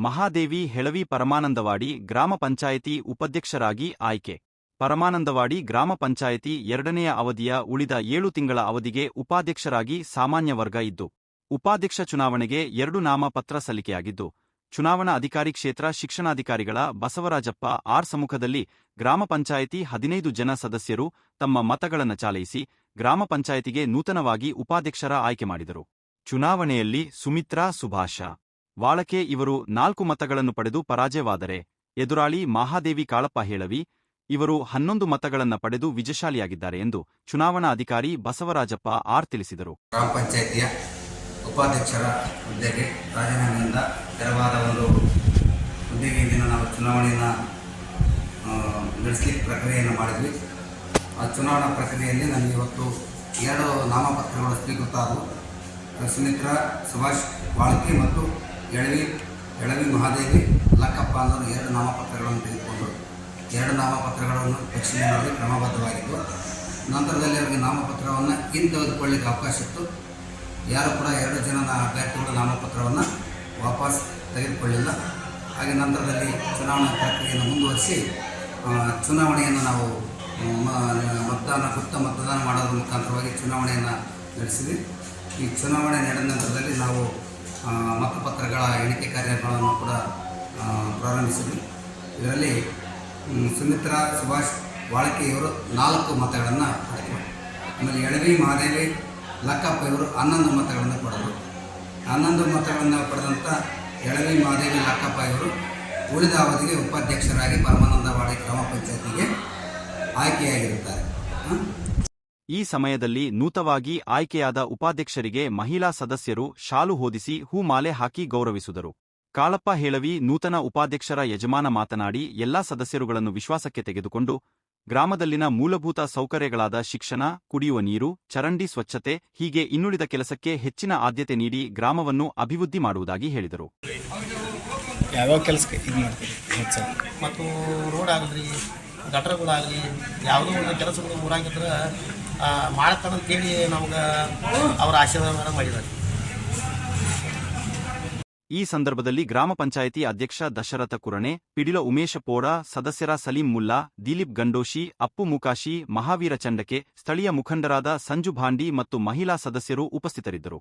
ಮಹಾದೇವಿ ಹೆಳವಿ ಪರಮಾನಂದವಾಡಿ ಗ್ರಾಮ ಪಂಚಾಯಿತಿ ಉಪಾಧ್ಯಕ್ಷರಾಗಿ ಆಯ್ಕೆ. ಪರಮಾನಂದವಾಡಿ ಗ್ರಾಮ ಪಂಚಾಯಿತಿ 2ನೆಯ ಅವಧಿಯ ಉಳಿದ 7 ತಿಂಗಳ ಅವಧಿಗೆ ಉಪಾಧ್ಯಕ್ಷರಾಗಿ ಸಾಮಾನ್ಯ ವರ್ಗ ಇದ್ದು, ಉಪಾಧ್ಯಕ್ಷ ಚುನಾವಣೆಗೆ 2 ನಾಮಪತ್ರ ಸಲ್ಲಿಕೆಯಾಗಿದ್ದು, ಚುನಾವಣಾ ಅಧಿಕಾರಿ ಕ್ಷೇತ್ರ ಶಿಕ್ಷಣಾಧಿಕಾರಿಗಳ ಬಸವರಾಜಪ್ಪ ಆರ್ ಸಮ್ಮುಖದಲ್ಲಿ ಗ್ರಾಮ ಪಂಚಾಯಿತಿ 15 ಜನ ಸದಸ್ಯರು ತಮ್ಮ ಮತಗಳನ್ನು ಚಲಾಯಿಸಿ ಗ್ರಾಮ ಪಂಚಾಯಿತಿಗೆ ನೂತನವಾಗಿ ಉಪಾಧ್ಯಕ್ಷರ ಆಯ್ಕೆ ಮಾಡಿದರು. ಚುನಾವಣೆಯಲ್ಲಿ ಸುಮಿತ್ರಾ ಸುಭಾಷ ವಾಳಕೆ ಇವರು 4 ಮತಗಳನ್ನು ಪಡೆದು ಪರಾಜಯವಾದರೆ, ಎದುರಾಳಿ ಮಹಾದೇವಿ ಕಾಳಪ್ಪ ಹೇಳವಿ ಇವರು 11 ಮತಗಳನ್ನು ಪಡೆದು ವಿಜಯಶಾಲಿಯಾಗಿದ್ದಾರೆ ಎಂದು ಚುನಾವಣಾ ಅಧಿಕಾರಿ ಬಸವರಾಜಪ್ಪ ಆರ್ ತಿಳಿಸಿದರು. ಗ್ರಾಮ ಪಂಚಾಯಿತಿಯ ಉಪಾಧ್ಯಕ್ಷರ ಹುದ್ದೆಗೆ ರಾಜೀನಾಮೆಯಿಂದ ತೆರವಾದ ಒಂದು ಹುದ್ದೆಗೆ ದಿನ ನಾವು ಚುನಾವಣೆಯನ್ನು ನಡೆಸಲಿಕ್ಕೆ ಪ್ರಕ್ರಿಯೆಯನ್ನು ಮಾಡಿದ್ವಿ. ಆ ಚುನಾವಣಾ ಪ್ರಕ್ರಿಯೆಯಲ್ಲಿ ನನಗೆ ಇವತ್ತು 2 ನಾಮಪತ್ರಗಳು ಸ್ವೀಕೃತ ಆದವು. ಸುಮಿತ್ರಾ ಸುಭಾಷ್ ವಾಳ್ಕೆ ಮತ್ತು ಎಳವಿ ಮಹಾದೇವಿ ಲಕ್ಕಪ್ಪ ಅನ್ನೋರು 2 ನಾಮಪತ್ರಗಳನ್ನು ತೆಗೆದುಕೊಂಡು 2 ನಾಮಪತ್ರಗಳನ್ನು ಪರಿಶೀಲನೆ ಮಾಡಲು ಕ್ರಮಬದ್ಧವಾಗಿದ್ದು, ನಂತರದಲ್ಲಿ ಅವರಿಗೆ ನಾಮಪತ್ರವನ್ನು ಹಿಂತೆಗೆದುಕೊಳ್ಳಲಿಕ್ಕೆ ಅವಕಾಶ ಇತ್ತು. ಯಾರು ಕೂಡ 2 ಜನ ಅಭ್ಯರ್ಥಿಗಳ ನಾಮಪತ್ರವನ್ನು ವಾಪಸ್ ತೆಗೆದುಕೊಳ್ಳಿಲ್ಲ. ಹಾಗೆ ನಂತರದಲ್ಲಿ ಚುನಾವಣಾ ಪ್ರಕ್ರಿಯೆಯನ್ನು ಮುಂದುವರಿಸಿ ಚುನಾವಣೆಯನ್ನು ನಾವು ಗುಪ್ತ ಮತದಾನ ಮಾಡೋದ್ರ ಮುಖಾಂತರವಾಗಿ ಚುನಾವಣೆಯನ್ನು ನಡೆಸಿದ್ವಿ. ಈ ಚುನಾವಣೆ ನಡೆದ ನಂತರದಲ್ಲಿ ನಾವು ಮತಪತ್ರಗಳ ಎಣಿಕೆ ಕಾರ್ಯಗಳನ್ನು ಕೂಡ ಪ್ರಾರಂಭಿಸಿದ್ವಿ. ಇದರಲ್ಲಿ ಸುಮಿತ್ರಾ ಸುಭಾಷ್ ವಾಳ್ಕೆ ಇವರು 4 ಮತಗಳನ್ನು ಪಡೆದರು. ಆಮೇಲೆ ಎಳವಿ ಮಹಾದೇವಿ ಲಕ್ಕಪ್ಪ ಇವರು 11 ಮತಗಳನ್ನು ಪಡೆದರು. 11 ಮತಗಳನ್ನು ಪಡೆದಂಥ ಎಳವಿ ಮಹಾದೇವಿ ಲಕ್ಕಪ್ಪ ಇವರು ಉಳಿದ ಅವಧಿಗೆ ಉಪಾಧ್ಯಕ್ಷರಾಗಿ ಪರಮಾನಂದವಾಡಿ ಗ್ರಾಮ ಪಂಚಾಯತಿಗೆ ಆಯ್ಕೆಯಾಗಿರುತ್ತಾರೆ. ಈ ಸಮಯದಲ್ಲಿ ನೂತನವಾಗಿ ಆಯ್ಕೆಯಾದ ಉಪಾಧ್ಯಕ್ಷರಿಗೆ ಮಹಿಳಾ ಸದಸ್ಯರು ಶಾಲು ಹೊದಿಸಿ ಹೂಮಾಲೆ ಹಾಕಿ ಗೌರವಿಸಿದರು. ಕಾಳಪ್ಪ ಹೇಳವಿ ನೂತನ ಉಪಾಧ್ಯಕ್ಷರ ಯಜಮಾನ ಮಾತನಾಡಿ, ಎಲ್ಲಾ ಸದಸ್ಯರುಗಳನ್ನು ವಿಶ್ವಾಸಕ್ಕೆ ತೆಗೆದುಕೊಂಡು ಗ್ರಾಮದಲ್ಲಿನ ಮೂಲಭೂತ ಸೌಕರ್ಯಗಳಾದ ಶಿಕ್ಷಣ, ಕುಡಿಯುವ ನೀರು, ಚರಂಡಿ ಸ್ವಚ್ಛತೆ ಹೀಗೆ ಇನ್ನುಳಿದ ಕೆಲಸಕ್ಕೆ ಹೆಚ್ಚಿನ ಆದ್ಯತೆ ನೀಡಿ ಗ್ರಾಮವನ್ನು ಅಭಿವೃದ್ಧಿ ಮಾಡುವುದಾಗಿ ಹೇಳಿದರು. ಯಾವ್ಯಾವ ಕೆಲಸಕ್ಕೆ ಇದು ಮಾಡ್ತೀವಿ ಮತ್ತು ರೋಡ್ ಆಗಲಿ, ಗಟರ್ಗಳಾಗಲಿ, ಯಾವುದೋ ಒಂದು ಕೆಲಸಗಳು ಊರಾಗಿದ್ರೆ ಮಾಡತ್ತಂತೇಳಿ ನಮ್ಗೆ ಅವರ ಆಶೀರ್ವಾದ ಮಾಡಿದ್ದಾರೆ. ಈ ಸಂದರ್ಭದಲ್ಲಿ ಗ್ರಾಮ ಪಂಚಾಯಿತಿ ಅಧ್ಯಕ್ಷ ದಶರಥ ಕುರಣೆ, ಪಿಡಿಲ ಉಮೇಶ ಪೋಡ, ಸದಸ್ಯರ ಸಲೀಂ ಮುಲ್ಲಾ, ದಿಲೀಪ್ ಗಂಡೋಶಿ, ಅಪ್ಪು ಮುಕಾಶಿ, ಮಹಾವೀರ ಚಂಡಕೆ, ಸ್ಥಳೀಯ ಮುಖಂಡರಾದ ಸಂಜು ಭಾಂಡಿ ಮತ್ತು ಮಹಿಳಾ ಸದಸ್ಯರು ಉಪಸ್ಥಿತರಿದ್ದರು.